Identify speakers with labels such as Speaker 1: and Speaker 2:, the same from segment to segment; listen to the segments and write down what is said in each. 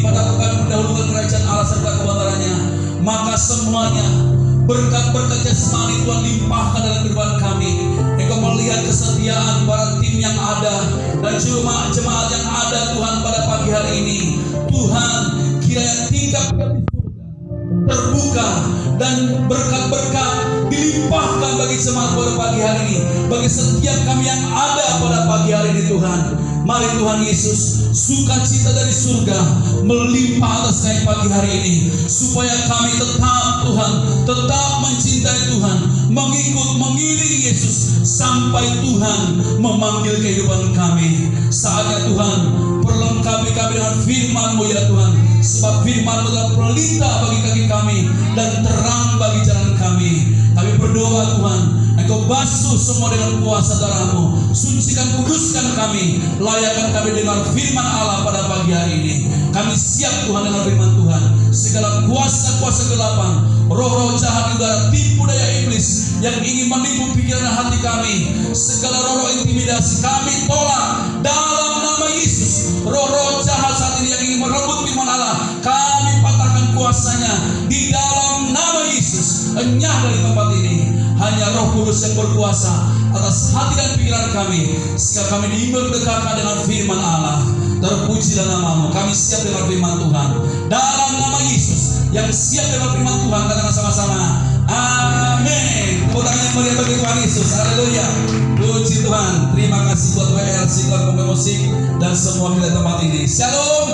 Speaker 1: pada kami mendahulukan kerajaan Allah serta kebenarannya, maka semuanya berkat-berkat jasmani Tuhan limpahkan dalam kehidupan kami. Engkau melihat kesetiaan para tim yang ada dan jemaat yang ada Tuhan pada pagi hari ini. Tuhan, kiranya tingkap kami terbuka dan berkat-berkat dilimpahkan bagi jemaat pada pagi hari ini, bagi setiap kami yang ada pada pagi hari ini Tuhan. Mari Tuhan Yesus, sukacita dari surga melimpah atas kami pagi hari ini, supaya kami tetap Tuhan, tetap mencintai Tuhan, mengiringi Yesus sampai Tuhan memanggil kehidupan kami. Saatnya Tuhan, perlengkapi kami dengan firman-Mu ya Tuhan, sebab firman-Mu adalah pelita bagi kaki kami dan terang bagi jalan kami. Kami berdoa Tuhan, Engkau basuh semua dengan kuasa darah-Mu, sucikan, kuduskan kami, layakkan kami dengan firman Allah pada pagi hari ini. Kami siap Tuhan dengan firman Tuhan. Segala kuasa-kuasa kegelapan, roh-roh jahat di udara, tipu daya iblis yang ingin menipu pikiran dan hati kami, segala roh-roh intimidasi kami tolak dalam nama Yesus. Roh-roh jahat saat ini yang ingin merebut firman Allah, kami patahkan kuasanya di dalam nama Yesus. Enyah dari tempat ini. Hanya Roh Kudus yang berkuasa atas hati dan pikiran kami, sehingga kami diberdekakan dengan firman Allah. Terpujilah nama-Mu. Kami siap dengan firman Tuhan dalam nama Yesus. Yang siap dengan firman Tuhan, katakan sama-sama amin. Tepuk tangan yang meriah bagi Tuhan Yesus. Haleluya. Puji Tuhan. Terima kasih buat WL, Siklat, pemain musik dan semua kita tempat ini. Shalom.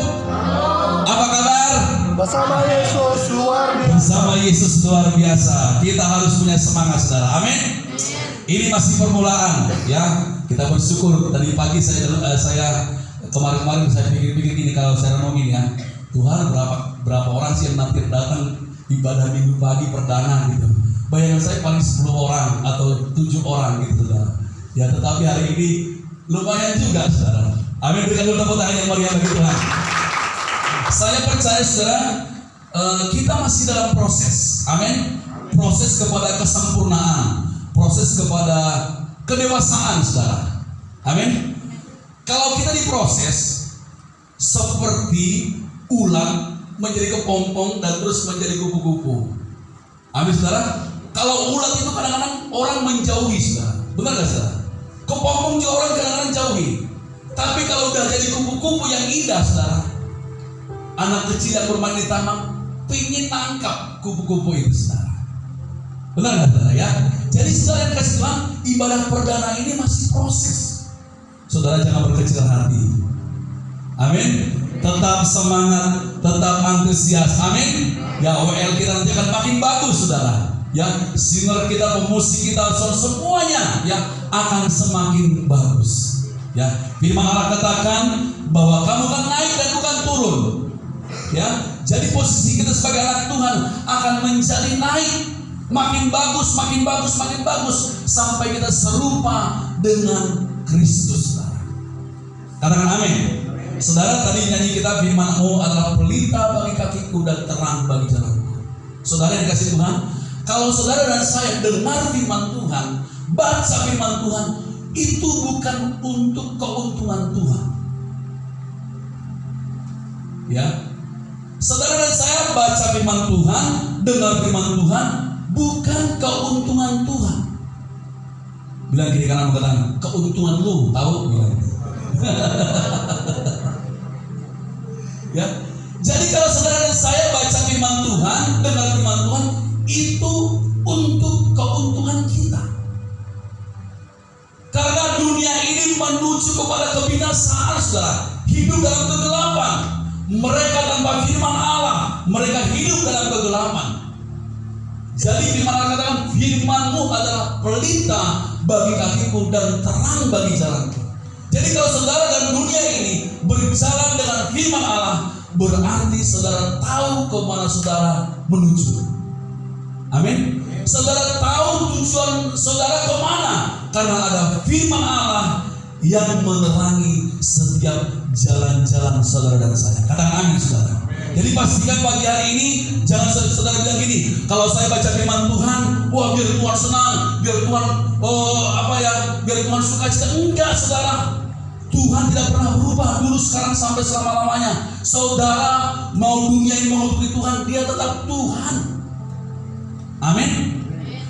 Speaker 1: Apa kabar?
Speaker 2: Bersama Yesus luar biasa.
Speaker 1: Bersama Yesus luar biasa. Kita harus punya semangat, saudara. Amin. Ini masih permulaan, ya. Kita bersyukur. Tadi pagi saya kemarin saya pikir-pikir gini, kalau saya renung ini ya, Tuhan berapa orang sih yang nanti datang ibadah minggu pagi perdana gitu. Bayangan saya paling 10 orang atau 7 orang gitu, saudara. Ya, tetapi hari ini lumayan juga, saudara. Amin. Berikan dulu tepuk tangan yang meriah bagi Tuhan. Saya percaya saudara, kita masih dalam proses. Amin. Proses kepada kesempurnaan, proses kepada kedewasaan, saudara. Amin. Kalau kita diproses seperti ulat menjadi kepompong dan terus menjadi kupu-kupu. Amin, saudara. Kalau ulat itu kadang-kadang orang menjauhi, saudara. Benar gak, saudara? Kepompong juga orang kadang-kadang jauhi. Tapi kalau udah jadi kupu-kupu yang indah, saudara, anak kecil yang bermain di taman pengen tangkap kupu-kupu itu, saudara. Benar nggak, saudara ya? Jadi saudara yang kasih Tuhan, ibadah perdana ini masih proses. Saudara jangan berkecil hati. Amin. Tetap semangat, tetap antusias. Amin. Ya, WL kita nanti akan makin bagus, saudara. Ya, singer kita, pemusik kita, semuanya ya akan semakin bagus. Ya, firman Allah katakan bahwa kamu akan naik dan bukan turun. Ya, jadi posisi kita sebagai anak Tuhan akan menjadi naik, makin bagus, makin bagus, makin bagus, sampai kita serupa dengan Kristus. Katakan amin. Saudara, tadi nyanyi kita, firman-Mu adalah pelita bagi kakiku dan terang bagi jalanku. Saudara yang dikasih Tuhan, kalau saudara dan saya dengar firman Tuhan, baca firman Tuhan, itu bukan untuk keuntungan Tuhan. Ya, saudara dan saya baca firman Tuhan, dengar firman Tuhan, bukan keuntungan Tuhan. Bilang kiri kanan berkata, keuntungan lu, tahu? Bilang. Ya, jadi kalau saudara dan saya baca firman Tuhan, dengar firman Tuhan, itu untuk keuntungan kita. Karena dunia ini menuju kepada kebinasaan, saudara. Hidup dalam kegelapan. Mereka tanpa firman Allah, mereka hidup dalam kegelapan. Jadi firman Allah katakan, firman-Mu adalah pelita bagi kakiku dan terang bagi jalanku. Jadi kalau saudara dalam dunia ini berjalan dengan firman Allah, berarti saudara tahu kemana saudara menuju. Amin. Saudara tahu tujuan saudara kemana, karena ada firman Allah yang menerangi setiap jalan-jalan saudara dan saya. Katakan amin, saudara. Jadi pastikan pagi hari ini jangan saudara bilang gini, kalau saya baca firman Tuhan, wah biar Tuhan senang, biar Tuhan biar Tuhan suka cita. Enggak, saudara. Tuhan tidak pernah berubah, dulu, sekarang, sampai selama-lamanya. Saudara mau dunia ini mengutuki Tuhan, dia tetap Tuhan. Amin.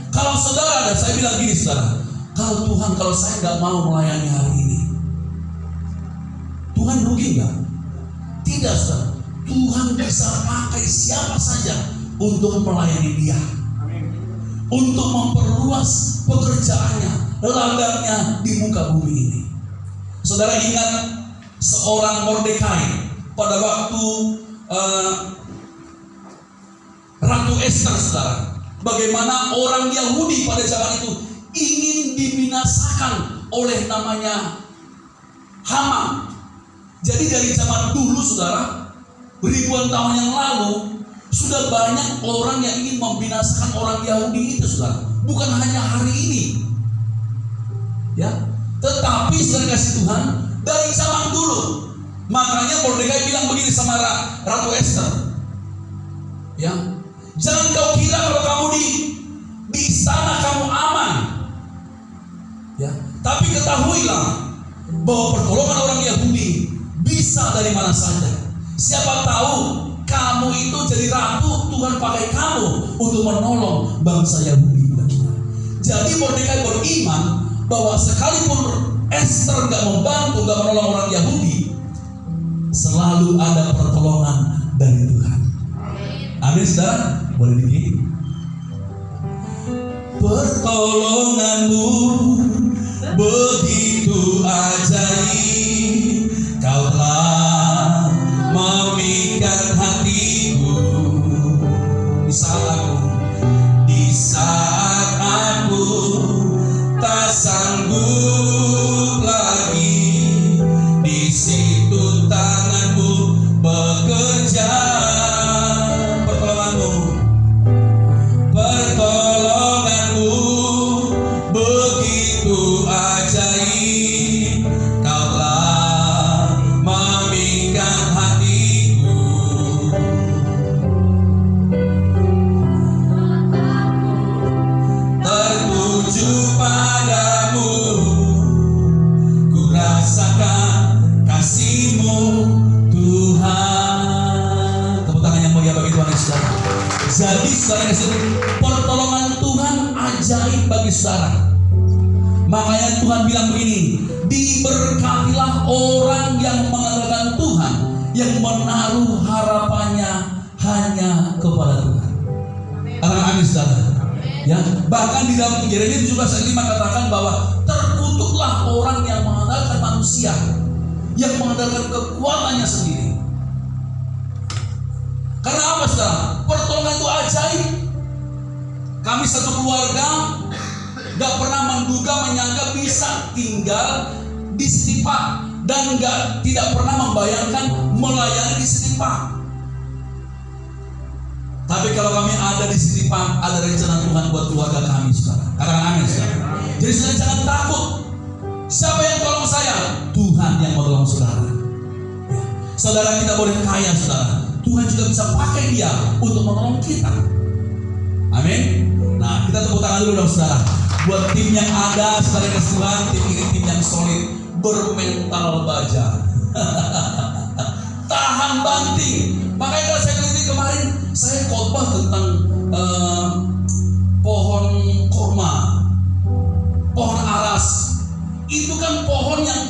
Speaker 1: Kalau saudara ada, saya bilang gini saudara, kalau saya nggak mau melayani hari ini, Tuhan rugi nggak? Tidak saudara. Tuhan bisa pakai siapa saja untuk melayani dia, untuk memperluas pekerjaannya, ladangnya di muka bumi ini. Saudara ingat seorang Mordekai pada waktu Ratu Esther, saudara. Bagaimana orang Yahudi pada zaman itu ingin dibinasakan oleh namanya Haman. Jadi dari zaman dulu, saudara, ribuan tahun yang lalu sudah banyak orang yang ingin membinasakan orang Yahudi itu, saudara. Bukan hanya hari ini, ya. Tetapi saudara kasih Tuhan, dari zaman dulu. Makanya Mordekai bilang begini sama Ratu Esther, ya, jangan kau kira kalau kamu di istana kamu aman, ya. Tapi ketahuilah bahwa pertolongan orang Yahudi bisa dari mana saja. Siapa tahu kamu itu jadi ratu, Tuhan pakai kamu untuk menolong bangsa Yahudi. Jadi Mordekai beriman bahwa sekalipun Esther nggak membantu, nggak menolong orang Yahudi, selalu ada pertolongan dari Tuhan. Amin, saudara. Boleh begini. Pertolonganmu begitu ajaib, kau telah memikat hatiku. Di saat aku tak sanggup lagi, di situ tanganmu bekerja. Pertolonganmu begitu ajaib, kau telah memikat hatiku. Tertuju padamu, ku rasakan kasih-Mu Tuhan. Tepuk tangan yang mulia bagi Tuhan, saudara. Jadi saudara, pertolongan Tuhan ajaib bagi saudara. Makanya Tuhan bilang begini, diberkatilah orang yang mengandalkan Tuhan, yang menaruh harapannya hanya kepada Tuhan. Amin, saudara. Ya, bahkan di dalam Yeremia 17:5 katakan bahwa terkutuklah orang yang mengandalkan manusia, yang mengandalkan kekuatannya sendiri. Karena apa, saudara? Pertolongan itu ajaib. Kami satu keluarga gak pernah menduga, menyangka bisa tinggal di City Park, dan tidak pernah membayangkan melayani di City Park. Tapi kalau kami ada di City Park, ada rencana Tuhan buat keluarga kami, saudara. Katakan amin, saudara. Jadi saudara jangan takut. Siapa yang tolong saya? Tuhan yang mau tolong saudara. Ya. Saudara, kita boleh kaya, saudara. Tuhan juga bisa pakai dia untuk menolong kita. Amin. Nah, kita tepuk tangan dulu dong, saudara. Buat tim yang ada, saudara kasih Tuhan, tim ini tim yang solid, bermental baja, tahan banting. Makanya kalau saya kelihatan kemarin, saya khotbah tentang pohon korma, pohon aras. Itu kan pohon yang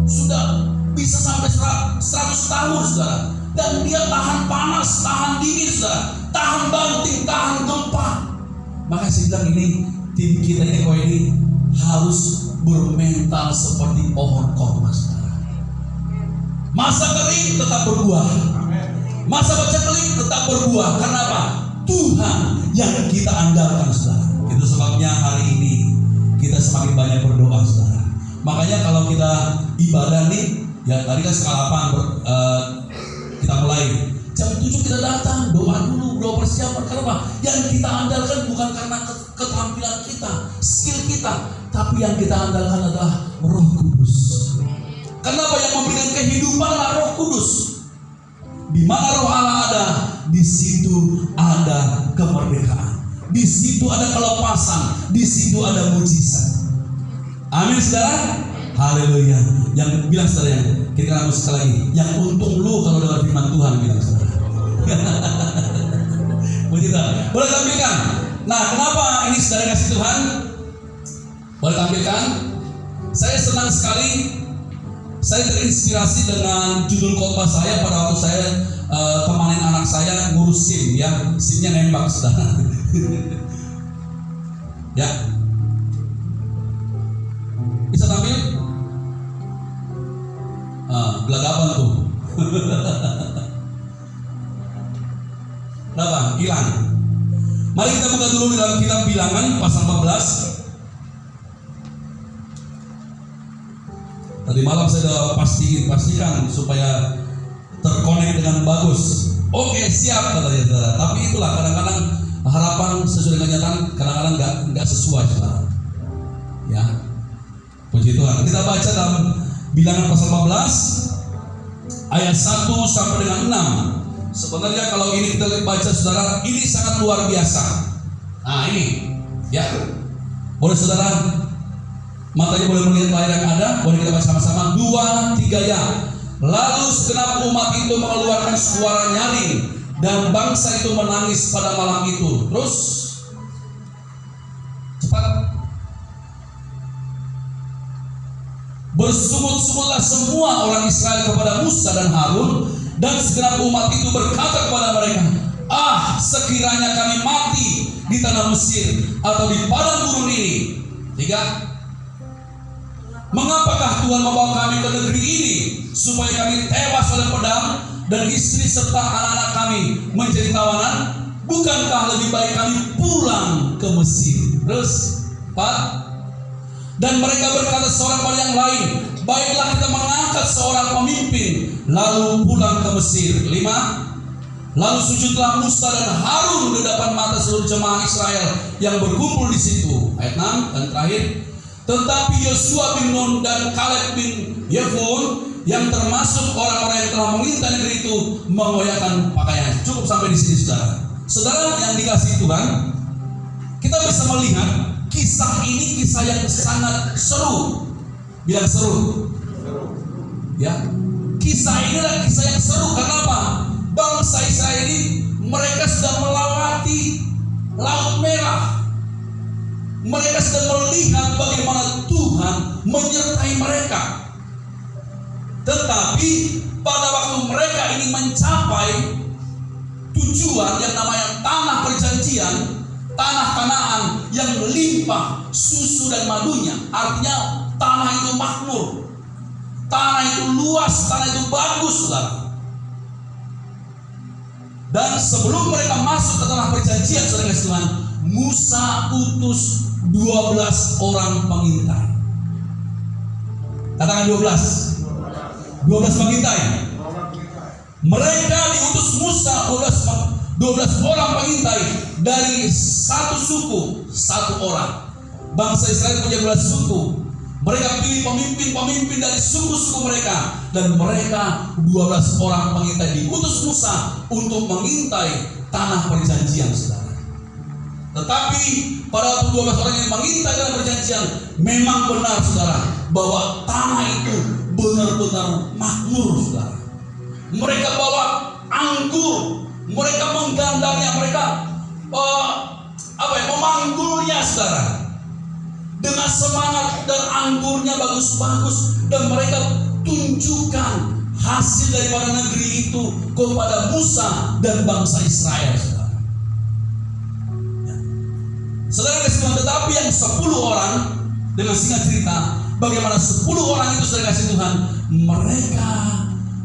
Speaker 1: sudah bisa sampai 100 tahun, saudara. Dan dia tahan panas, tahan dingin, saudara, tahan banting, tahan gempa. Makanya saya bilang ini, tim kita ini harus bermental seperti pohon korma, saudara. Masa kering tetap berbuah, masa baca kering tetap berbuah. Karena apa? Tuhan yang kita andalkan, saudara. Itu sebabnya hari ini kita semakin banyak berdoa, saudara. Makanya kalau kita ibadah nih, ya tadi kan setengah 8 kita mulai, jam 7 kita datang, doa dulu, doa persiapan. Kenapa? Yang kita andalkan bukan karena keterampilan kita, skill kita, tapi yang kita andalkan adalah Roh Kudus. Kenapa? Yang memberikan kehidupan adalah Roh Kudus. Di mana Roh Allah ada, di situ ada kemerdekaan, di situ ada kelepasan, di situ ada mujizat. Amin, saudara. Haleluya. Yang bilang saudara, yang kita harus sekali lagi, yang untung lu kalau dengar firman Tuhan gitu saudara. Begitu. Boleh tampilkan. Nah, kenapa ini saudara kasih Tuhan? Boleh tampilkan. Saya senang sekali. Saya terinspirasi dengan judul khotbah saya pada waktu saya temanin anak saya ngurus SIM, ya, SIM-nya nembak saudara. Ya, bisa tampil? Gelagapan tuh. Kenapa? Hilang. Mari kita buka dulu dalam kitab Bilangan pasal 14. Tadi malam saya sudah pastikan supaya terkonek dengan bagus. Oke, siap katanya saudara. Tapi itulah kadang-kadang harapan sesuai dengan kenyataan kadang-kadang nggak sesuai saudara. Ya, puji Tuhan. Kita baca dalam Bilangan pasal 14 ayat 1 sampai dengan 6. Sebenarnya kalau ini kita baca saudara, ini sangat luar biasa. Nah ini, ya, boleh saudara matanya boleh melihat layar yang ada, boleh kita baca sama-sama. 2, 3 ya. Lalu segenap umat itu mengeluarkan suara nyaring dan bangsa itu menangis pada malam itu. Terus cepat. Bersungut-sungutlah semua orang Israel kepada Musa dan Harun, dan segenap umat itu berkata kepada mereka, sekiranya kami mati di tanah Mesir atau di padang gurun ini. 3. Mengapakah Tuhan membawa kami ke negeri ini supaya kami tewas oleh pedang dan istri serta anak-anak kami menjadi tawanan? Bukankah lebih baik kami pulang ke Mesir? Terus 4. Dan mereka berkata seorang pada yang lain, baiklah kita mengangkat seorang pemimpin lalu pulang ke Mesir. 5. Lalu sujudlah Musa dan Harun di depan mata seluruh jemaah Israel yang berkumpul di situ. Ayat 6 dan terakhir. Tetapi Yosua bin Nun dan Kaleb bin Yefun yang termasuk orang-orang yang telah mengintai negeri itu mengoyakkan pakaian. Cukup sampai di sini saudara. Saudara yang dikasihi Tuhan, kita bisa melihat kisah ini kisah yang sangat seru. Bilang seru. Ya, kisah ini adalah kisah yang seru. Karena apa? Bangsa Israel ini mereka sudah melewati Laut Merah. Mereka sedang melihat bagaimana Tuhan menyertai mereka. Tetapi pada waktu mereka ini mencapai tujuan yang namanya tanah perjanjian, tanah Kanaan yang melimpah susu dan madunya, artinya tanah itu makmur, tanah itu luas, tanah itu bagus, saudara. Dan sebelum mereka masuk ke tanah perjanjian, saudara Tuhan, Musa utus 12 orang pengintai. Katakan 12 pengintai. Mereka diutus Musa 12 orang pengintai dari satu suku, satu orang. Bangsa Israel punya 12 suku. Mereka pilih pemimpin-pemimpin dari suku-suku mereka, dan mereka 12 orang pengintai diutus Musa untuk mengintai tanah perjanjian, saudara. Tetapi pada waktu 12 orang yang mengintai tanah perjanjian, memang benar saudara bahwa tanah itu benar-benar makmur, saudara. Mereka bawa anggur, mereka menggandangnya, mereka memanggulnya, saudara, dengan semangat, dan anggurnya bagus-bagus, dan mereka tunjukkan hasil daripada negeri itu kepada Musa dan bangsa Israel, saudara. Saudara kasih Tuhan, tetapi yang 10 orang, dengan singkat cerita, bagaimana 10 orang itu saudara kasih Tuhan, mereka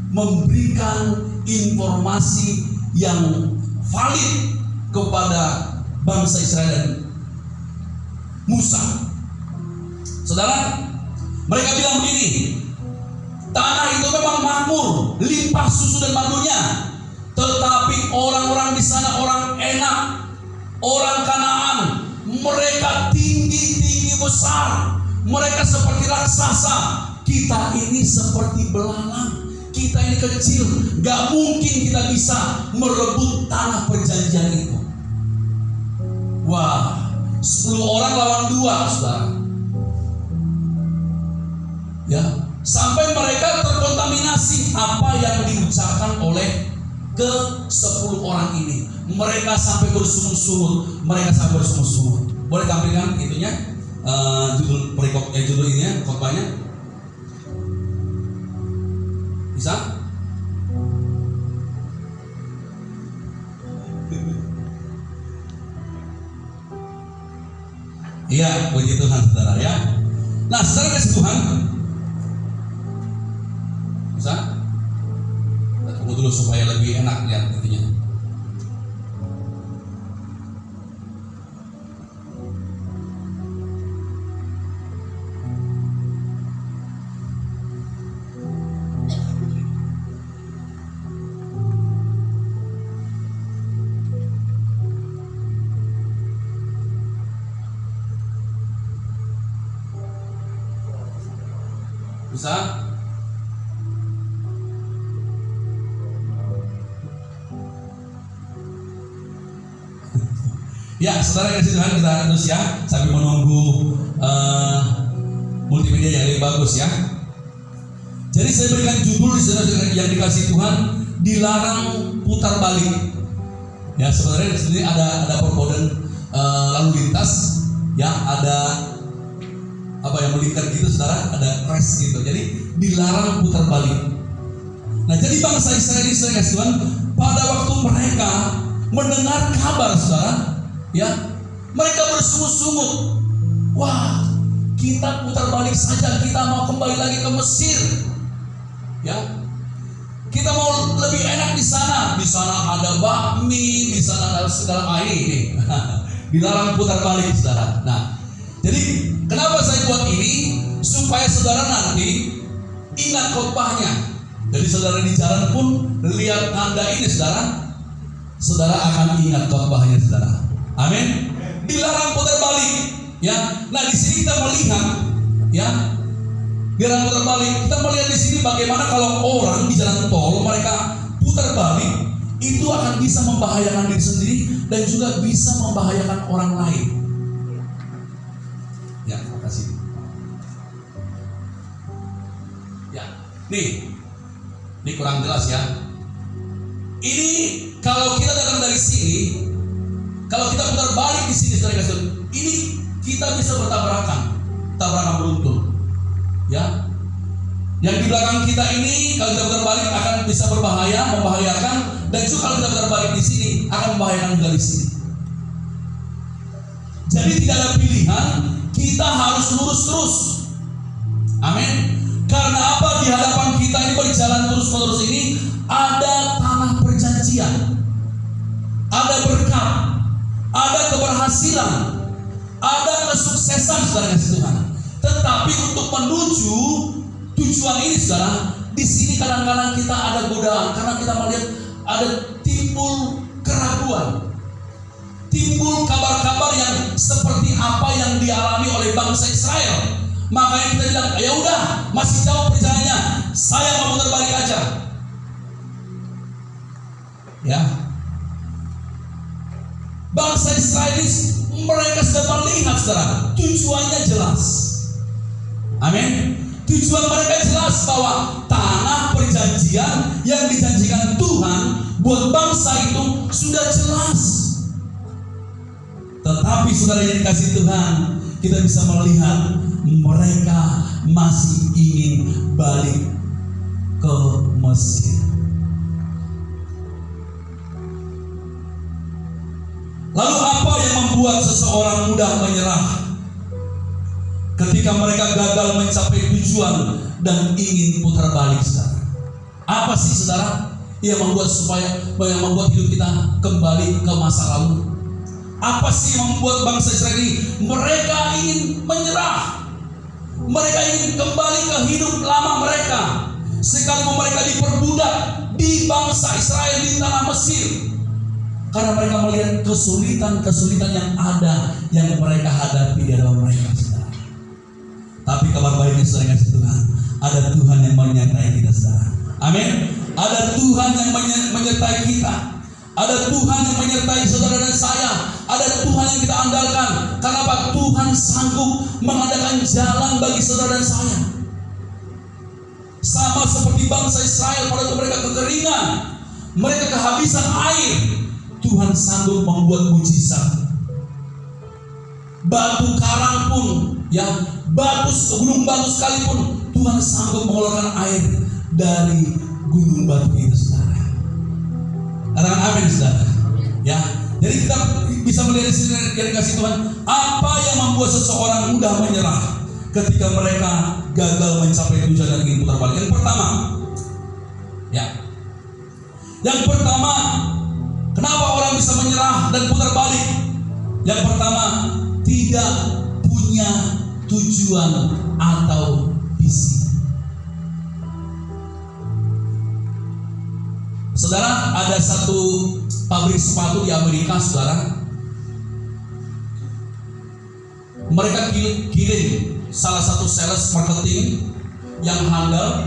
Speaker 1: memberikan informasi yang valid kepada bangsa Israel dan Musa. Saudara, mereka bilang begini, tanah itu memang makmur, limpah susu dan madunya, tetapi orang-orang di sana orang enak, orang Kanaan. Mereka tinggi-tinggi besar, mereka seperti raksasa. Kita ini seperti belalang, kita ini kecil, gak mungkin kita bisa merebut tanah perjanjian itu. Wah, 10 orang lawan 2, saudara. Ya, sampai mereka terkontaminasi apa yang diucapkan oleh ke-10 orang ini. Mereka sampai bersungut-sungut. Boleh tampilkan itunya, judul judul ini khotbahnya. Bisa? Iya, puji Tuhan saudara ya. Nah, saudara kasih Tuhan, bisa? Tunggu dulu supaya lebih enak lihat itunya. Bisa? Ya, saudara kasih Tuhan, kita terus ya sambil menunggu multimedia yang lebih bagus ya. Jadi saya berikan judul di sana yang dikasih Tuhan, dilarang putar balik. Ya, sebenarnya di sini ada perboden lalu lintas, ya ada apa yang melingkar gitu saudara, ada crash gitu. Jadi dilarang putar balik. Nah, jadi bangsa Israel ini saya kasih Tuhan, pada waktu mereka mendengar kabar saudara, ya mereka bersungut-sungut. Wah, kita putar balik saja, kita mau kembali lagi ke Mesir. Ya, kita mau lebih enak di sana. Di sana ada bakmi, di sana ada segala ini. Dilarang putar balik saudara. Nah, jadi kenapa saya buat ini? Supaya saudara nanti ingat khotbahnya. Jadi saudara di jalan pun lihat tanda ini saudara, saudara akan ingat khotbahnya saudara. Amin. Dilarang putar balik. Ya. Nah, di sini kita melihat, ya, dilarang putar balik. Kita melihat di sini bagaimana kalau orang di jalan tol mereka putar balik, itu akan bisa membahayakan diri sendiri dan juga bisa membahayakan orang lain. Ya, terima kasih. Ya, ini kurang jelas ya. Ini kalau kita datang dari sini, kalau kita putar balik di sini, saudara kasih, ini kita bisa tabrakan beruntun. Ya, yang di belakang kita ini kalau kita putar balik akan bisa berbahaya, membahayakan, dan juga kalau kita putar balik di sini akan membahayakan juga di sini. Jadi tidak ada pilihan. Kita harus lurus terus. Amin. Karena apa? Di hadapan kita ini berjalan terus-menerus ini ada tanah perjanjian, ada berkat, ada keberhasilan, ada kesuksesan saudara kasih Tuhan. Tetapi untuk menuju tujuan ini saudara, di sini kadang-kadang kita ada godaan karena kita melihat ada timbul keraguan, timbul kabar-kabar yang seperti apa yang dialami oleh bangsa Israel. Makanya kita bilang, ya udah, masih jauh perjalanannya, saya mau putar balik aja. Ya, bangsa Israel mereka sudah melihat saudara, tujuannya jelas. Amin. Tujuan mereka jelas bahwa tanah perjanjian yang dijanjikan Tuhan buat bangsa itu sudah jelas. Tetapi saudara yang dikasih Tuhan, kita bisa melihat mereka masih ingin balik ke Mesir. Lalu apa yang membuat seseorang mudah menyerah ketika mereka gagal mencapai tujuan dan ingin putar balik saudara? Apa sih saudara yang membuat hidup kita kembali ke masa lalu? Apa sih yang membuat bangsa Israel ini mereka ingin menyerah? Mereka ingin kembali ke hidup lama mereka, sekalipun mereka diperbudak di bangsa Israel di tanah Mesir, karena mereka melihat kesulitan-kesulitan yang ada yang mereka hadapi di dalam mereka. Saudara. Tapi kabar baiknya saudara kasih Tuhan, ada Tuhan yang menyertai kita saudara. Amin. Ada Tuhan yang menyertai kita. Ada Tuhan yang menyertai saudara dan saya. Ada Tuhan yang kita andalkan. Karena apa? Tuhan sanggup mengadakan jalan bagi saudara dan saya. Sama seperti bangsa Israel pada waktu mereka kekeringan, mereka kehabisan air, Tuhan sanggup membuat mujizat. Batu karang pun, ya, gunung batu sekalipun, Tuhan sanggup mengeluarkan air dari gunung batu itu, saudara. Katakan amin, saudara. Ya, jadi kita bisa melihat di sini yang dikasih Tuhan, apa yang membuat seseorang mudah menyerah ketika mereka gagal mencapai tujuan dan ingin putar balik. Yang pertama, kenapa orang bisa menyerah dan putar balik? Yang pertama, tidak punya tujuan atau visi. Saudara, ada satu pabrik sepatu di Amerika, saudara. Mereka kirim salah satu sales marketing yang handal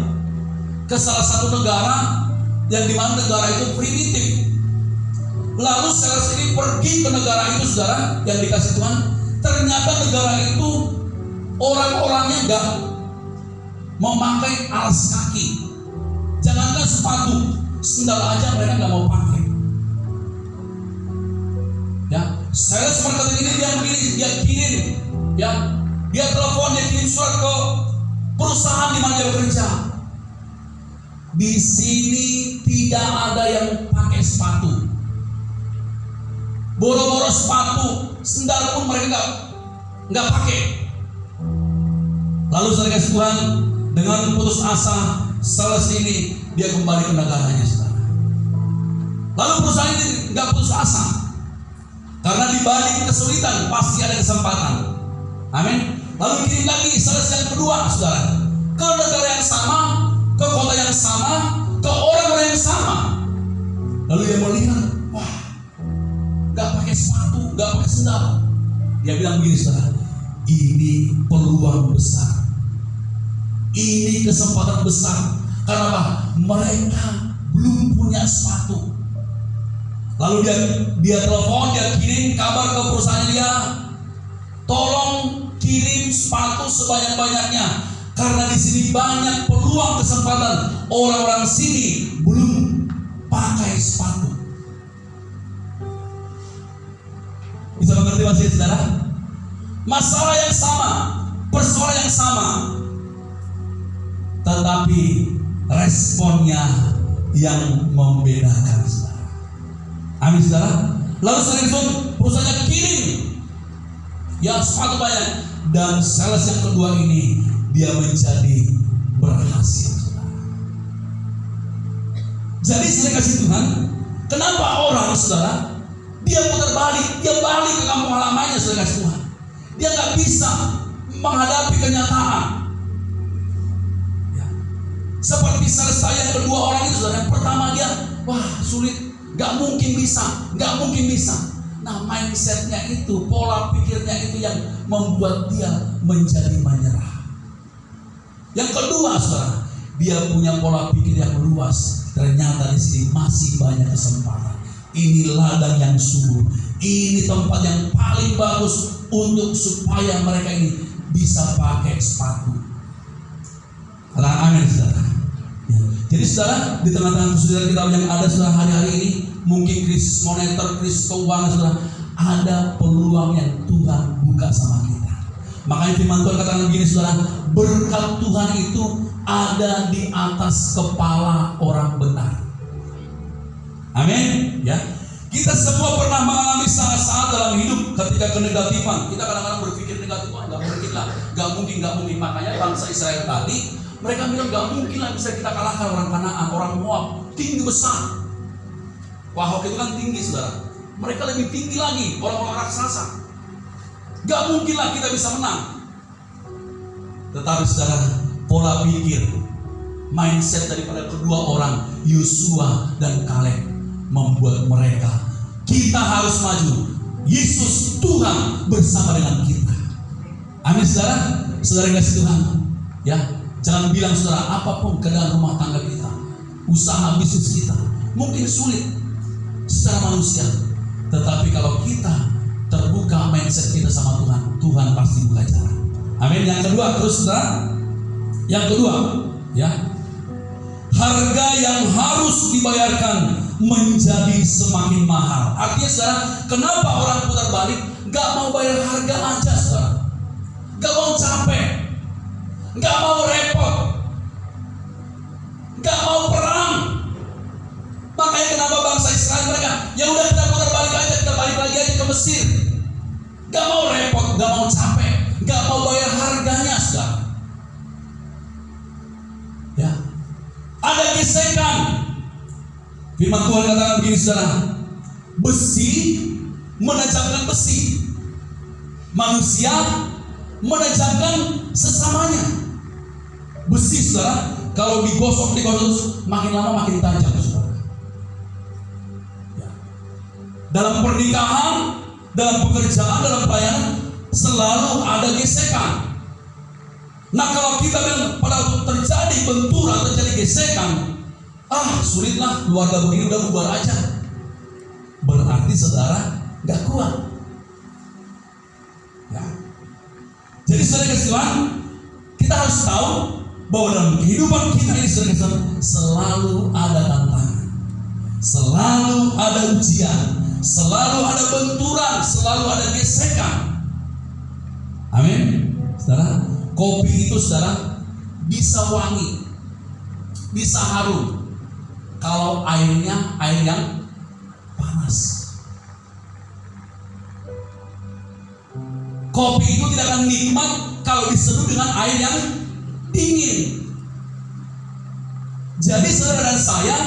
Speaker 1: ke salah satu negara yang dimana negara itu primitif. Lalu sales ini pergi ke negara itu, saudara, yang dikasih Tuhan. Ternyata negara itu orang-orangnya enggak memakai alas kaki. Jangankan sepatu, sendal aja mereka nggak mau pakai. Ya, sales marketing ini dia kirim, ya, dia telepon, dia kirim surat ke perusahaan di mana dia bekerja. Di sini tidak ada yang pakai sepatu. Boro-boro sepatu, sendal pun mereka nggak pakai. Lalu saya kasih Tuhan, dengan putus asa, sales ini dia kembali ke negaranya, saudara. Lalu perusahaan ini nggak putus asa, karena di balik kesulitan pasti ada kesempatan. Amin. Lalu kirim lagi sales yang kedua, saudara, ke negara yang sama, ke kota yang sama, ke orang-orang yang sama. Lalu dia melihat, wah, nggak pakai sepatu, nggak pakai sendal. Dia bilang begini, saudara, ini peluang besar, ini kesempatan besar. Kenapa? Mereka belum punya sepatu. Lalu dia telepon, dia kirim kabar ke perusahaan dia, tolong kirim sepatu sebanyak-banyaknya, karena di sini banyak peluang kesempatan. Orang-orang sini belum pakai sepatu. Bisa mengerti maksudnya, saudara? Masalah yang sama, persoalan yang sama, tetapi responnya yang membedakan, saudara. Amin, saudara. Lalu setelah itu perusahaannya kirim, ya, sepatu banyak, dan sales yang kedua ini dia menjadi berhasil, saudara. Jadi saya kasih Tuhan, kenapa orang, saudara, dia putar balik, dia balik ke kampung halamannya, saudara kasih Tuhan. Dia nggak bisa menghadapi kenyataan. Ya. Seperti sales saya yang kedua orang itu, saudara. Yang pertama dia, wah, sulit, nggak mungkin bisa. Nah, mindsetnya itu, pola pikirnya itu yang membuat dia menjadi menyerah. Yang kedua, saudara, dia punya pola pikir yang luas. Ternyata di sini masih banyak kesempatan. Ini ladang yang subur. Ini tempat yang paling bagus untuk supaya mereka ini bisa pakai sepatu. Katakan amin, saudara. Ya. Jadi, saudara, di tengah-tengah kesulitan kita yang ada, saudara, hari-hari ini, mungkin krisis moneter, krisis keuangan, saudara, ada peluang yang Tuhan buka sama kita. Makanya firman Tuhan katakan begini, saudara, berkat Tuhan itu ada di atas kepala orang benar. Amin. Ya, kita semua pernah mengalami saat-saat dalam hidup ketika kenegatifan. Kita kadang-kadang berpikir negatif, nggak mungkin lah, nggak mungkin. Makanya bangsa Israel tadi, mereka bilang nggak mungkin lah bisa kita kalahkan orang Kanaan, orang Moab, tinggi besar. Wahok itu kan tinggi, saudara. Mereka lebih tinggi lagi, orang-orang raksasa. Gak mungkin lah kita bisa menang. Tetapi, saudara, pola pikir, mindset daripada kedua orang, Yosua dan Kaleb, membuat mereka, kita harus maju. Yesus Tuhan bersama dengan kita. Amin, saudara. Saudara kasih Tuhan, ya, jangan bilang, saudara, apapun keadaan rumah tangga kita, usaha bisnis kita, mungkin sulit secara manusia, tetapi kalau kita terbuka mindset kita sama Tuhan, Tuhan pasti buka jalan. Amin. Yang kedua, terus, saudara, yang kedua, ya, harga yang harus dibayarkan menjadi semakin mahal. Artinya saudara, kenapa orang putar balik gak mau bayar harga aja saudara? Gak mau capek, gak mau repot, gak mau perang. Makanya kenapa bangsa Israel mereka, ya udah kita putar balik aja, kita balik lagi aja ke Mesir. Gak mau repot, gak mau capek, gak mau bayar harganya saudara. Ya, ada gesekan. Firman Tuhan katakan begini saudara, besi menajamkan besi, manusia menajamkan sesamanya. Besi saudara, kalau digosok makin lama makin tajam saudara. Ya. Dalam pernikahan, dalam pekerjaan, dalam pelayanan selalu ada gesekan. Nah kalau kita bilang pada waktu terjadi benturan, terjadi gesekan, sulitlah, keluarga begini udah bubar aja. Berarti saudara gak kuat. Ya. Jadi saudara kasihan, kita harus tahu bahwa dalam kehidupan kita ini saudara selalu ada tantangan, selalu ada ujian, selalu ada benturan, selalu ada gesekan. Amin. Saudara, kopi itu saudara bisa wangi, bisa harum kalau airnya air yang panas. Kopi itu tidak akan nikmat kalau diseduh dengan air yang dingin. Jadi saudara dan saya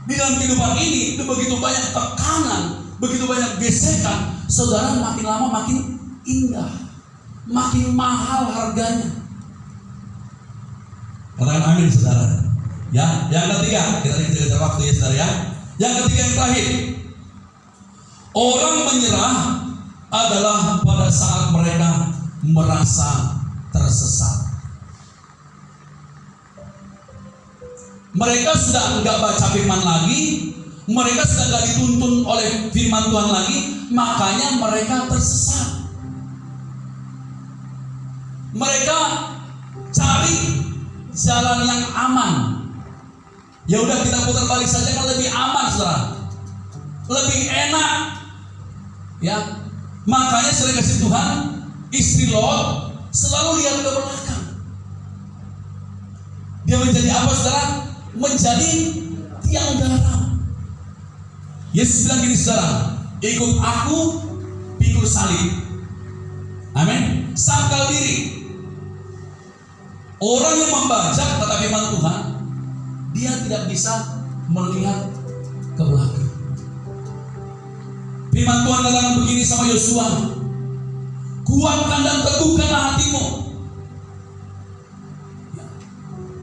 Speaker 1: di dalam kehidupan ini begitu banyak tekanan, begitu banyak gesekan. Saudara makin lama makin indah, makin mahal harganya. Katakan amin saudara. Ya, yang ketiga, kita kejar waktu ya saudara ya. Yang ketiga yang terakhir, orang menyerah adalah pada saat mereka merasa tersesat. Mereka sudah enggak baca firman lagi, mereka sudah enggak dituntun oleh firman Tuhan lagi, makanya mereka tersesat. Mereka cari jalan yang aman. Ya udah kita putar balik saja kan lebih aman saudara, lebih enak. Ya, makanya sering kasih Tuhan, istri Lot selalu lihat ke belakang. Dia menjadi apa saudara? Menjadi tiang garam. Yesus bilang gini saudara, ikut aku, pikul salib. Amin. Sangkal diri. Orang yang membajak kata firman Tuhan, dia tidak bisa melihat ke belakang. Firman Tuhan katakan begini sama Yosua, kuatkan dan teguhkanlah hatimu.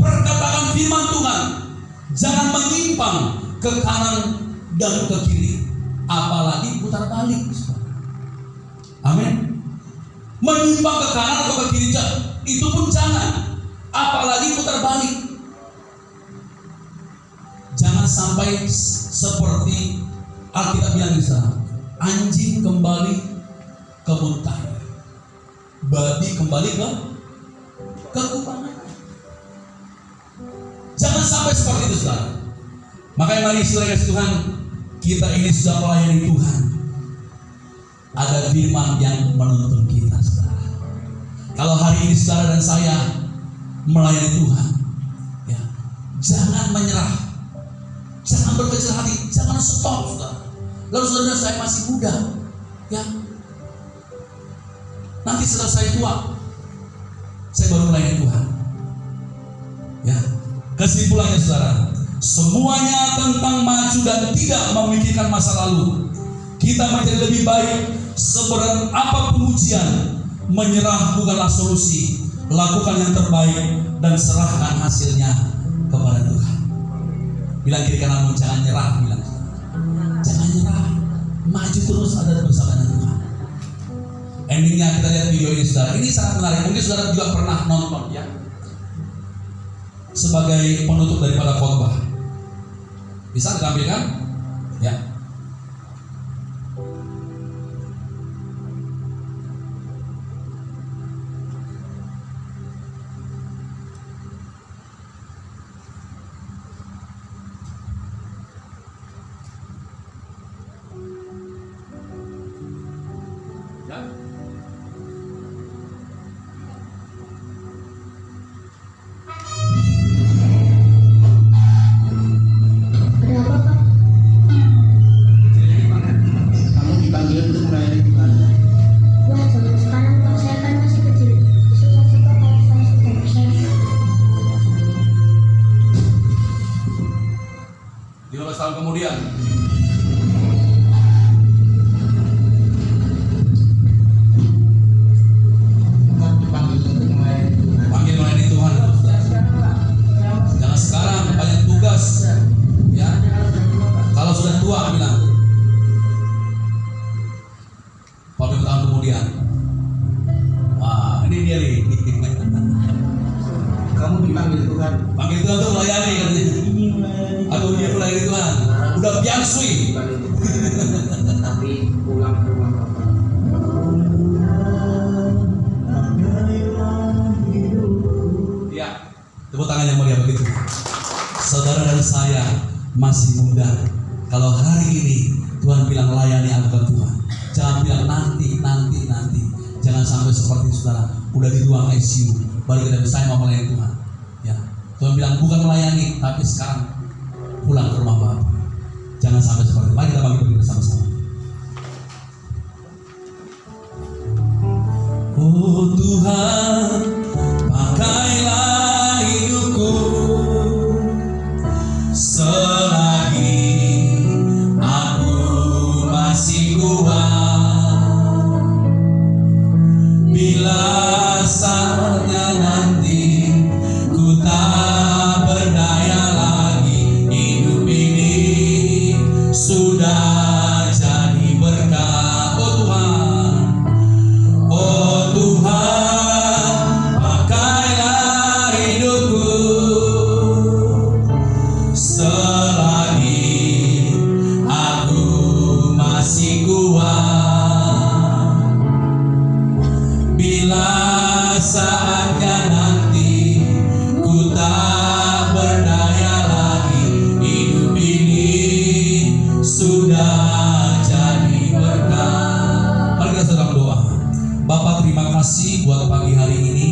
Speaker 1: Perkataan firman Tuhan, jangan menyimpang ke kanan dan ke kiri, apalagi putar balik. Amin. Menyimpang ke kanan atau ke kiri itu pun jangan, apalagi putar balik. Jangan sampai seperti Alkitab bilang di sana, anjing kembali ke muntahnya, babi kembali ke kubangan. Jangan sampai seperti itu saudara. Makanya mari saudara kasih Tuhan, kita ini sudah melayani Tuhan. Ada firman yang menuntun kita saudara. Kalau hari ini saudara dan saya melayani Tuhan, ya, jangan menyerah, jangan berkecil hati, jangan stop saudara. Lalu saudara saya masih muda, ya, nanti setelah saya tua, saya baru melayani Tuhan. Ya, kesimpulannya saudara, semuanya tentang maju dan tidak memikirkan masa lalu. Kita menjadi lebih baik seberat apapun ujian. Menyerah bukanlah solusi. Lakukan yang terbaik dan serahkan hasilnya kepada Tuhan. Bilang kiri kananmu, jangan nyerah. Bilang, jangan nyerah, maju terus ada bersama dengan Tuhan. Endingnya kita lihat video ini saudara. Ini sangat menarik. Mungkin saudara juga pernah nonton ya, sebagai penutup daripada khotbah. Bisa ditampilkan? Ya. Panggil melayani Tuhan. Jangan sekarang banyak tugas. Ya. Kalau sudah tua bilang. 40 tahun kemudian. Wah, ini dia nih.
Speaker 2: Kamu dipanggil Tuhan.
Speaker 1: Panggil Tuhan untuk melayani katanya. Atau dia melayani Tuhan. Udah biansui.
Speaker 2: Tapi pulang ke rumah Bapak.
Speaker 1: Ya, tepuk tangan yang mulia begitu. Saudara dan saya masih muda. Kalau hari ini Tuhan bilang layani angkat Tuhan, jangan bilang nanti. Jangan sampai seperti saudara udah di ruang ICU, balik dan saya mau melayani Tuhan. Ya, Tuhan bilang bukan melayani, tapi sekarang pulang ke rumah Bapak. Jangan sampai seperti itu. Mari kita bagi bersama-sama. Oh Tuhan, pakailah hidupku selagi aku masih kuat. Bila saatnya nanti ku tak berdaya lagi, hidup ini sudah jadi berkat. Oh Tuhan, oh Tuhan, pakailah hidupku selagi aku masih kuat. Bila saatnya nanti ku tak berdaya lagi, hidup ini sudah jadi berkat. Mari kita sedang doa. Bapak, terima kasih buat pagi hari ini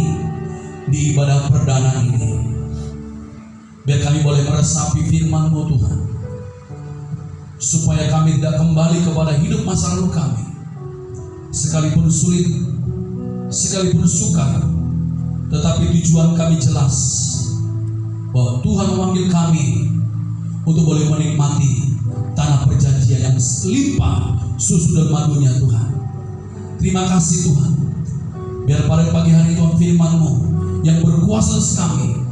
Speaker 1: di ibadah perdana ini. Biar kami boleh meresapi firman-Mu Tuhan, supaya kami tidak kembali kepada hidup masa lalu kami, sekalipun sulit, sekalipun sukar, tetapi tujuan kami jelas bahwa Tuhan memanggil kami untuk boleh menikmati tanah perjanjian yang limpah susu dan madunya Tuhan. Terima kasih Tuhan, biar pada pagi hari Tuhan firman-Mu yang berkuasa kami,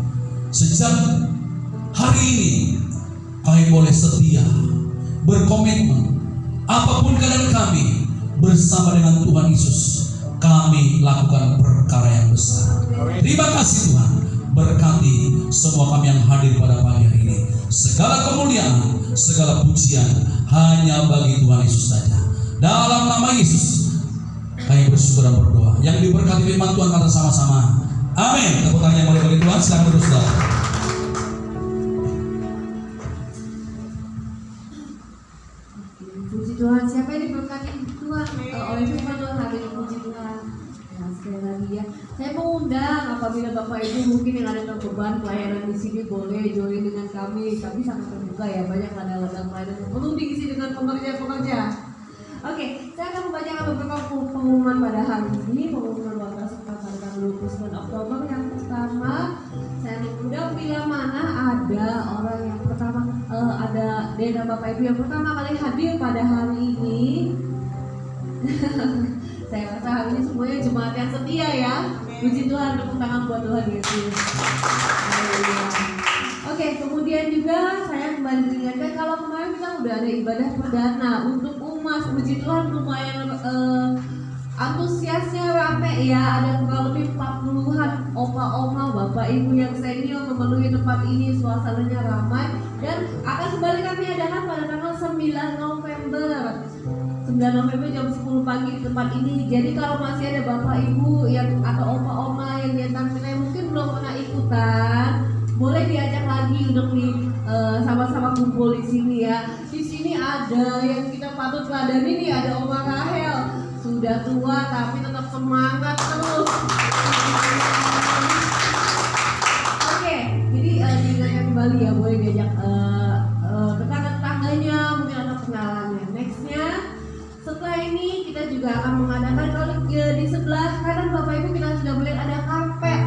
Speaker 1: sejak hari ini kami boleh setia, berkomitmen, apapun keadaan kami, bersama dengan Tuhan Yesus kami lakukan perkara yang besar. Terima kasih Tuhan, berkati semua kami yang hadir pada pagi hari ini. Segala kemuliaan, segala pujian hanya bagi Tuhan Yesus saja. Dalam nama Yesus kami bersyukur dan berdoa. Yang diberkati firman Tuhan kata sama-sama amin. Tepuk tangan yang mulia bagi Tuhan. Silakan duduk saudara.
Speaker 3: Puji Tuhan, siapa yang diberkati Tuhan oleh firman Tuhan hari ini? Puji Tuhan. Ya, sekali lagi ya, saya mau undang apabila Bapak Ibu mungkin yang ada dalam beban pelayanan di sini boleh join dengan kami. Kami sangat terbuka ya, banyak ladang-ladang pelayanan yang perlu diisi dengan pekerja-pekerja. Oke, saya akan membacakan beberapa pengumuman pada hari ini. Pengumuman waktu pada tanggal 29 Oktober. Yang pertama, saya mengundang bila mana ada orang yang pertama ada dari Bapak Ibu yang pertama kali hadir pada hari ini. Saya rasa hari ini semuanya jemaat yang setia ya. Puji Tuhan, tepuk tangan buat Tuhan Yesus. Oke, kemudian juga saya kembali mengingatkan kalau kemarin kita udah ada ibadah perdana untuk umas. Puji Tuhan, lumayan antusiasnya rame ya. Ada kurang lebih 40-an opa-oma, bapak ibu yang senior memenuhi tempat ini. Suasananya ramai dan akan kembali kami adakan pada tanggal 9 November. 9 November jam 10 pagi di tempat ini. Jadi kalau masih ada bapak ibu yang atau oma-oma yang diantara kita yang mungkin belum pernah ikutan, boleh diajak lagi untuk sama-sama kumpul di sini ya. Di sini ada yang kita patut teladani nih, ada Oma Rahel. Sudah tua tapi tetap semangat terus. Oke, jadi diingatkan kembali ya, boleh diajak tetangga-tetangganya, mungkin ada kenalannya. Nextnya, setelah ini kita juga akan mengadakan kalau di sebelah kanan Bapak Ibu kita sudah melihat ada karpet.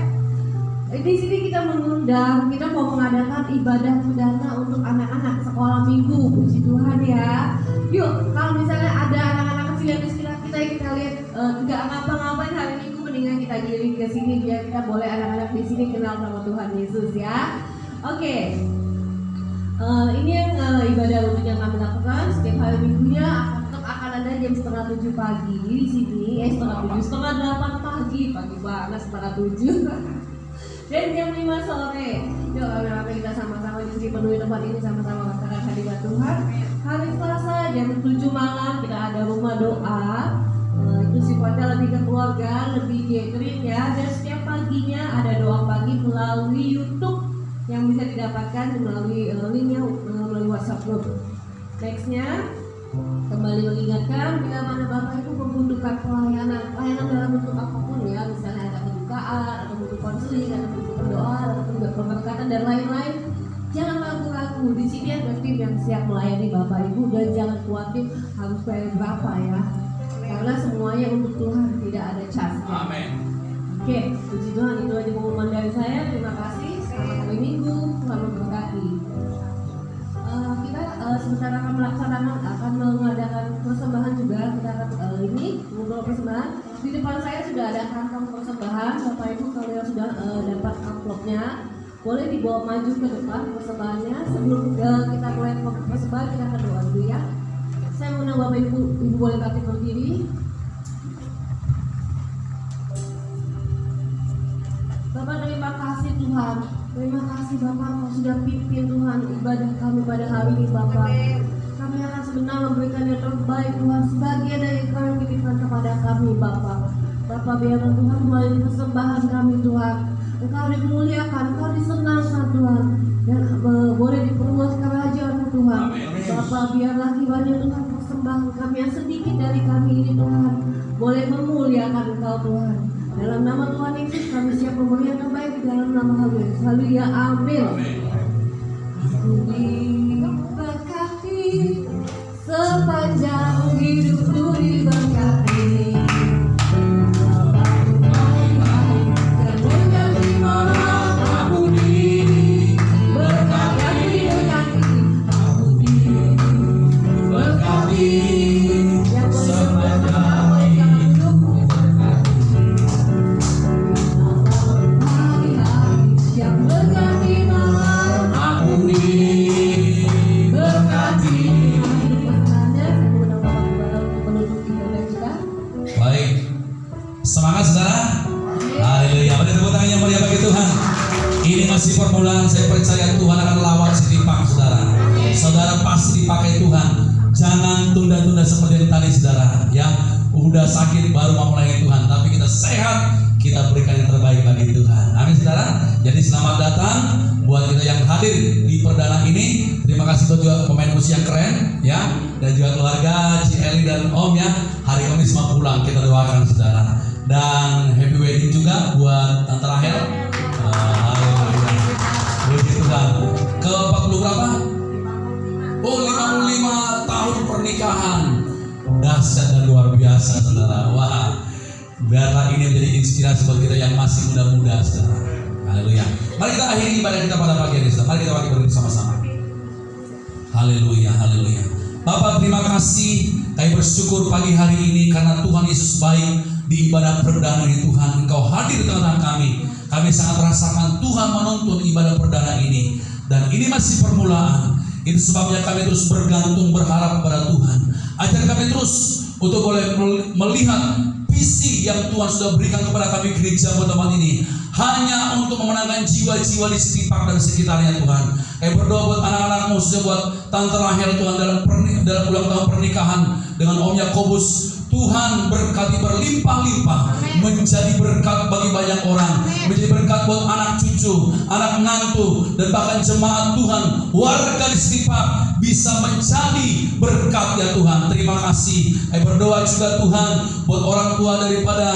Speaker 3: Di sini kita mengundang, kita mau mengadakan ibadah perdana untuk anak-anak sekolah minggu, puji Tuhan ya. Yuk, kalau misalnya ada anak-anak kecil yang di sekitar kita lihat nggak ngapa-ngapain hari Minggu, mendingan kita giring ke sini biar kita boleh anak-anak di sini kenal sama Tuhan Yesus ya. Oke. Ini yang ibadah rutin yang kami lakukan setiap hari Minggunya akan ada jam 6:30 pagi di sini, 7:30, 7:30 pagi banget 7:30. Dan jam 5 sore. Yuk kami kita sama-sama di sini penuhi tempat ini sama-sama mengatakan hadirat Tuhan. Hari Selasa jam 7 malam kita ada rumah doa. Itu sifatnya lebih ke keluarga, lebih gathering ya. Dan setiap paginya ada doa pagi melalui YouTube yang bisa didapatkan melalui linknya melalui WhatsApp group. Nextnya kembali mengingatkan bila mana Bapak Ibu membutuhkan pelayanan dalam bentuk apapun ya, misalnya ada kedukaan, atau bentuk konseling, atau bentuk doa, atau bentuk pemberkatan dan lain-lain, jangan ragu-ragu. Di sini ada tim yang siap melayani Bapak Ibu dan jangan khawatir harus bayar berapa ya, karena semuanya untuk Tuhan, tidak ada charge-nya.
Speaker 1: Amin.
Speaker 3: Oke, puji Tuhan, itu aja pengumuman dari saya. Terima kasih. Selamat hari Minggu, Tuhan memberkati. Kita sebentar akan mengadakan persembahan juga. Kita akan ini mengumpulkan persembahan. Di depan saya sudah ada kantong persembahan. Bapak Ibu kalau yang sudah dapat amplopnya, boleh dibawa maju ke depan persembahannya. Sebelum kita mulai persembahan, kita akan doa dulu ya. Saya mengundang Bapak Ibu boleh bangkit berdiri. Bapak, terima kasih Tuhan. Terima kasih Bapak, Kau sudah pimpin Tuhan ibadah kami pada hari ini Bapak. Kami akan sebenarnya memberikan yang terbaik Tuhan, sebagian dari Kau yang dititipkan kepada kami Bapak. Bapak, biarlah Tuhan melalui persembahan kami Tuhan, Engkau dimuliakan, Engkau disenangkan Tuhan, dan boleh diperluas kerajaan Tuhan. Bapak, biarlah kiranya Tuhan persembahan kami yang sedikit dari kami ini Tuhan boleh memuliakan Engkau Tuhan. Dalam nama Tuhan Yesus kami siap memberi yang terbaik di dalam nama Yesus. Haleluya, amin. Aku diberkati sepanjang hidupku diberkati.
Speaker 1: Semangat saudara. Haleluya. Beri tepuk tangan yang meriah bagi Tuhan. Ini masih permulaan. Saya percaya Tuhan akan lawat si timpang saudara. Saudara pasti dipakai Tuhan. Jangan tunda-tunda seperti yang tadi saudara. Yang udah sakit baru mau melayani Tuhan. Tapi kita sehat, kita berikan yang terbaik bagi Tuhan. Amin saudara. Jadi selamat datang buat kita yang hadir di perdana ini. Terima kasih buat juga pemain musik yang keren ya, dan juga keluarga Ci dan Om ya. Hari Kamis mau pulang, kita doakan saudara. Dan happy wedding juga buat Tante Rahel. Haleluya. Puji Tuhan. Ke 40 berapa? Oh, 55 tahun pernikahan. Dahsyat dan luar biasa saudara. Wah. Biarlah ini menjadi inspirasi buat kita yang masih muda-muda saudara. Haleluya. Mari kita akhiri ibadah kita pada pagi ini saudara. Mari kita bagi bersama-sama. Haleluya, haleluya. Bapak, terima kasih. Kami bersyukur pagi hari ini karena Tuhan Yesus baik. Di ibadah perdana ini Tuhan, Engkau hadir di tengah kami. Kami sangat rasakan Tuhan menuntun ibadah perdana ini. Dan ini masih permulaan. Itu sebabnya kami terus bergantung, berharap kepada Tuhan. Ajar kami terus untuk boleh melihat visi yang Tuhan sudah berikan kepada kami gereja teman ini. Hanya untuk memenangkan jiwa-jiwa di Setipak dan sekitarnya Tuhan. Kami berdoa buat anak-anakmu, khususnya buat Tante Rahel Tuhan dalam ulang tahun pernikahan dengan Om Yakobus. Tuhan berkati berlimpah-limpah, menjadi berkat bagi banyak orang, menjadi berkat buat anak cucu, anak menantu, dan bahkan jemaat Tuhan, warga di Setipak bisa menjadi berkat ya Tuhan. Terima kasih. Saya berdoa juga Tuhan buat orang tua daripada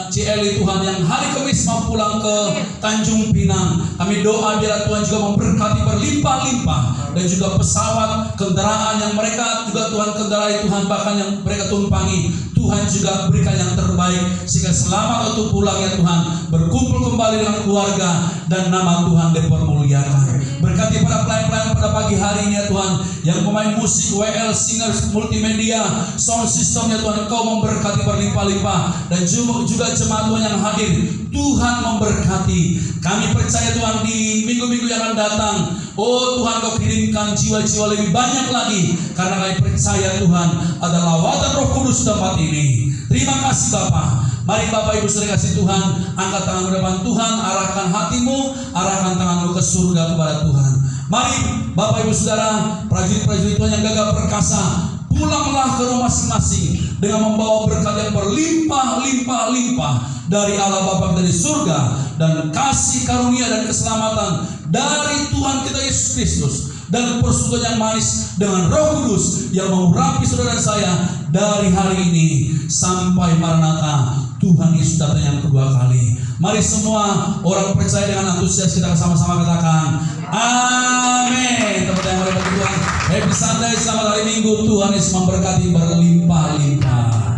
Speaker 1: Ci Tuhan yang hari Kamis mau pulang ke Tanjung Pinang. Kami doa biar Tuhan juga memberkati berlimpah-limpah, dan juga pesawat, kendaraan yang mereka juga Tuhan kendarai Tuhan, bahkan yang mereka tumpah tumpangi, Tuhan juga berikan yang terbaik, sehingga selamat waktu pulang ya Tuhan, berkumpul kembali dengan keluarga, dan nama Tuhan dipermuliakan. Berkati para pelayan-pelayan pada pagi hari ini ya Tuhan, yang pemain musik, WL, singers, multimedia, sound system ya Tuhan, Engkau memberkati berlimpah-limpah, dan juga jemaat Tuhan yang hadir, Tuhan memberkati. Kami percaya Tuhan di minggu-minggu yang akan datang, oh Tuhan Kau kirimkan jiwa-jiwa lebih banyak lagi, karena kami percaya Tuhan ada lawatan Roh Kudus tempat ini. Terima kasih Bapak. Mari Bapak Ibu saudara kasih Tuhan, angkat tangan ke depan Tuhan, arahkan hatimu, arahkan tanganmu ke surga kepada Tuhan. Mari Bapak Ibu saudara, prajurit-prajurit Tuhan yang gagah perkasa, pulanglah ke rumah masing-masing dengan membawa berkat yang berlimpah-limpah dari Allah Bapa kita di surga, dan kasih karunia dan keselamatan dari Tuhan kita Yesus Kristus, dan persekutuan yang manis dengan Roh Kudus yang mengurapi saudara dan saya dari hari ini sampai Maranatha, Tuhan Yesus datang yang kedua kali. Mari semua orang percaya dengan antusias kita sama-sama katakan amin. Tepuk tangan bagi Tuhan. Happy Sunday, selamat hari Minggu. Tuhan Yesus memberkati berlimpah-limpah.